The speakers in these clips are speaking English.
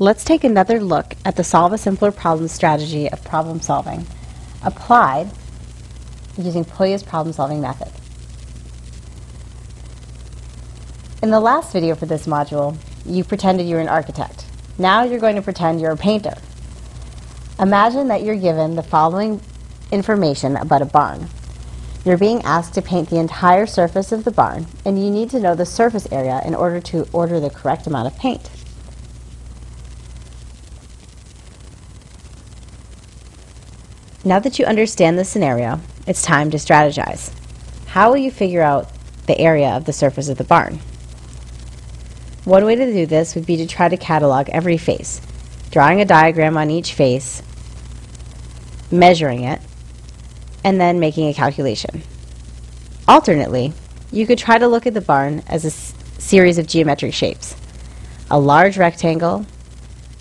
Let's take another look at the solve a simpler problem strategy of problem solving applied using Polya's problem solving method. In the last video for this module, you pretended you were an architect. Now you're going to pretend you're a painter. Imagine that you're given the following information about a barn. You're being asked to paint the entire surface of the barn, and you need to know the surface area in order to order the correct amount of paint. Now that you understand the scenario, it's time to strategize. How will you figure out the area of the surface of the barn? One way to do this would be to try to catalog every face, drawing a diagram on each face, measuring it, and then making a calculation. Alternately, you could try to look at the barn as a series of geometric shapes: a large rectangle,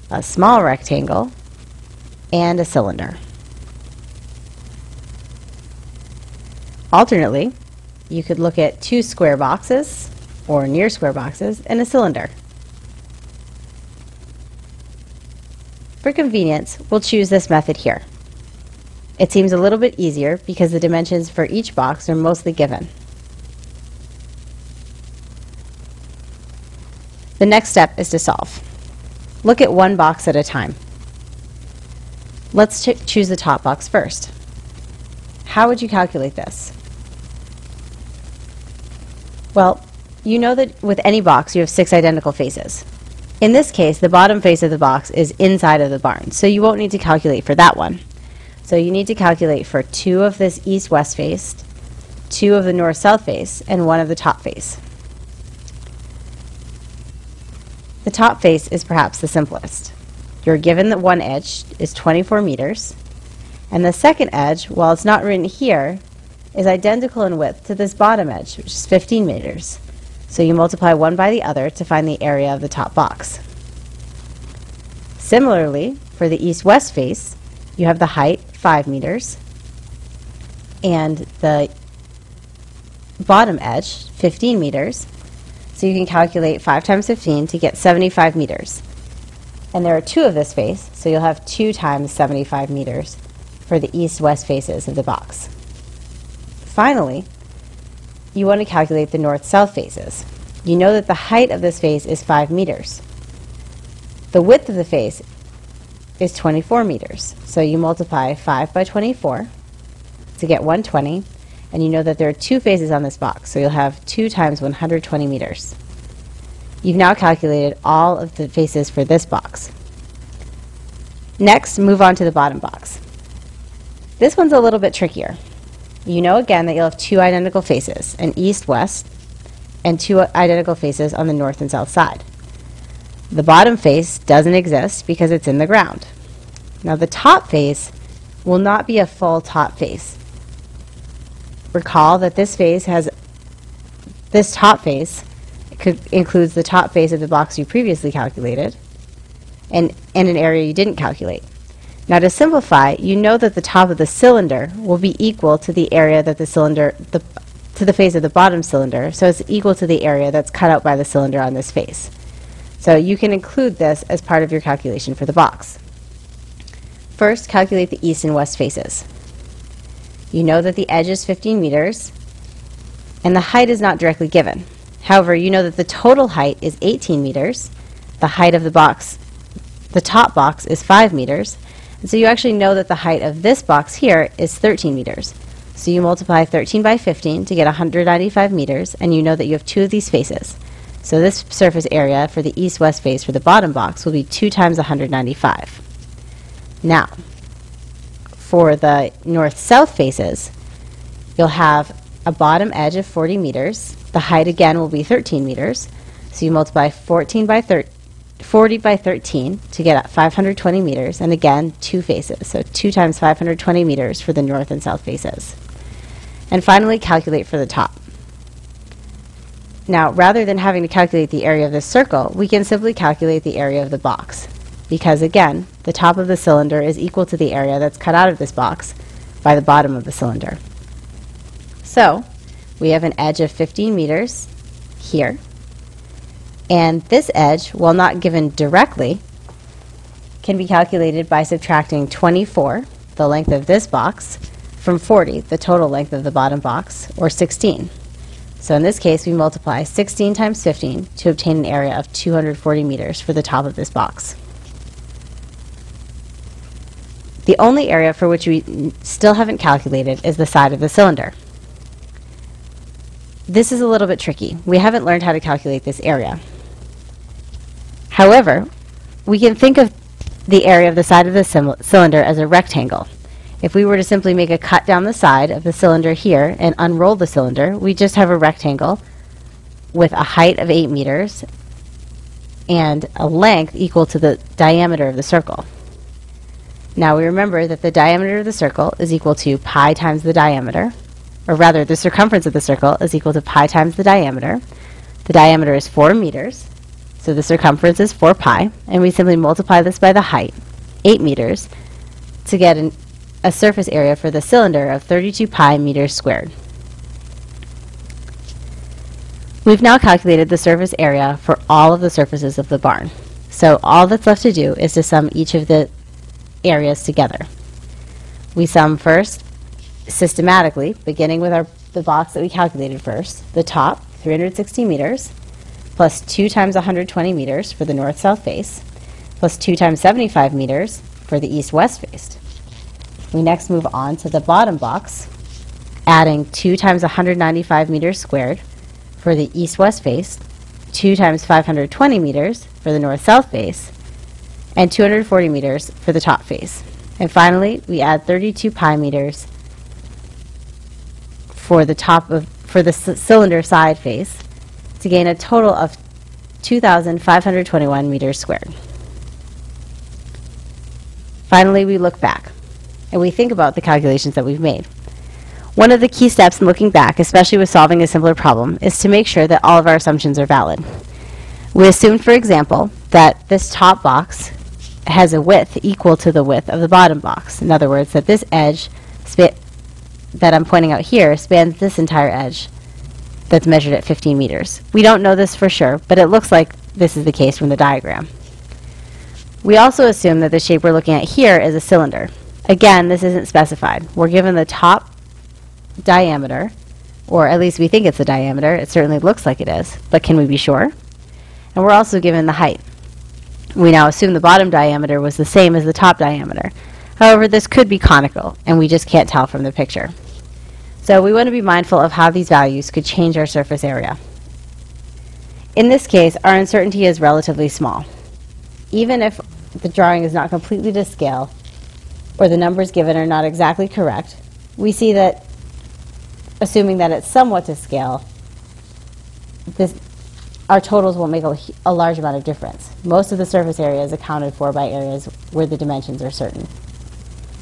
a small rectangle, and a cylinder. Alternately, you could look at two square boxes, or near square boxes, and a cylinder. For convenience, we'll choose this method here. It seems a little bit easier because the dimensions for each box are mostly given. The next step is to solve. Look at one box at a time. Let's choose the top box first. How would you calculate this? Well, you know that with any box you have 6 identical faces. In this case, the bottom face of the box is inside of the barn, so you won't need to calculate for that one. So you need to calculate for 2 of this east-west face, 2 of the north-south face, and 1 of the top face. The top face is perhaps the simplest. You're given that one edge is 24 meters, and the second edge, while it's not written here, is identical in width to this bottom edge, which is 15 meters. So you multiply one by the other to find the area of the top box. Similarly, for the east-west face, you have the height, 5 meters, and the bottom edge, 15 meters. So you can calculate 5 times 15 to get 75 meters. And there are 2 of this face, so you'll have 2 times 75 meters for the east-west faces of the box. Finally, you want to calculate the north-south faces. You know that the height of this face is 5 meters. The width of the face is 24 meters. So you multiply 5 by 24 to get 120, and you know that there are 2 faces on this box, so you'll have 2 times 120 meters. You've now calculated all of the faces for this box. Next, move on to the bottom box. This one's a little bit trickier. You know again that you'll have 2 identical faces, an east-west, and 2 identical faces on the north and south side. The bottom face doesn't exist because it's in the ground. Now the top face will not be a full top face. Recall that this top face includes the top face of the box you previously calculated and an area you didn't calculate. Now to simplify, you know that the top of the cylinder will be equal to the area that to the face of the bottom cylinder, so it's equal to the area that's cut out by the cylinder on this face. So you can include this as part of your calculation for the box. First, calculate the east and west faces. You know that the edge is 15 meters, and the height is not directly given. However, you know that the total height is 18 meters, the height of the box, the top box, is 5 meters, and so you actually know that the height of this box here is 13 meters. So you multiply 13 by 15 to get 195 meters, and you know that you have 2 of these faces. So this surface area for the east-west face for the bottom box will be 2 times 195. Now, for the north-south faces, you'll have a bottom edge of 40 meters. The height again will be 13 meters. So you multiply 40 by 13 to get 520 meters, and again 2 faces. So 2 times 520 meters for the north and south faces. And finally, calculate for the top. Now, rather than having to calculate the area of this circle, we can simply calculate the area of the box, because again, the top of the cylinder is equal to the area that's cut out of this box by the bottom of the cylinder. So we have an edge of 15 meters here, and this edge, while not given directly, can be calculated by subtracting 24, the length of this box, from 40, the total length of the bottom box, or 16. So in this case, we multiply 16 times 15 to obtain an area of 240 meters for the top of this box. The only area for which we still haven't calculated is the side of the cylinder. This is a little bit tricky. We haven't learned how to calculate this area. However, we can think of the area of the side of the cylinder as a rectangle. If we were to simply make a cut down the side of the cylinder here and unroll the cylinder, we just have a rectangle with a height of 8 meters and a length equal to the diameter of the circle. Now we remember that the diameter of the circle is equal to pi times the diameter, or rather the circumference of the circle is equal to pi times the diameter. The diameter is 4 meters, so the circumference is 4 pi, and we simply multiply this by the height, 8 meters, to get a surface area for the cylinder of 32 pi meters squared. We've now calculated the surface area for all of the surfaces of the barn. So all that's left to do is to sum each of the areas together. We sum first systematically, beginning with the box that we calculated first, the top, 360 meters, plus 2 times 120 meters for the north-south face, plus 2 times 75 meters for the east-west face. We next move on to the bottom box, adding 2 times 195 meters squared for the east-west face, 2 times 520 meters for the north-south face, and 240 meters for the top face. And finally, we add 32 pi meters for the cylinder side face to gain a total of 2,521 meters squared. Finally, we look back and we think about the calculations that we've made. One of the key steps in looking back, especially with solving a simpler problem, is to make sure that all of our assumptions are valid. We assumed, for example, that this top box has a width equal to the width of the bottom box. In other words, that this edge that I'm pointing out here spans this entire edge that's measured at 15 meters. We don't know this for sure, but it looks like this is the case from the diagram. We also assume that the shape we're looking at here is a cylinder. Again, this isn't specified. We're given the top diameter, or at least we think it's the diameter. It certainly looks like it is, but can we be sure? And we're also given the height. We now assume the bottom diameter was the same as the top diameter. However, this could be conical, and we just can't tell from the picture. So we want to be mindful of how these values could change our surface area. In this case, our uncertainty is relatively small. Even if the drawing is not completely to scale, or the numbers given are not exactly correct, we see that, assuming that it's somewhat to scale, our totals won't make a large amount of difference. Most of the surface area is accounted for by areas where the dimensions are certain.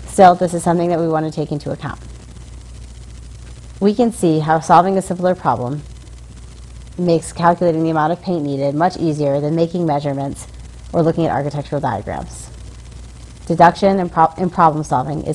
Still, this is something that we want to take into account. We can see how solving a simpler problem makes calculating the amount of paint needed much easier than making measurements or looking at architectural diagrams. Deduction in problem solving is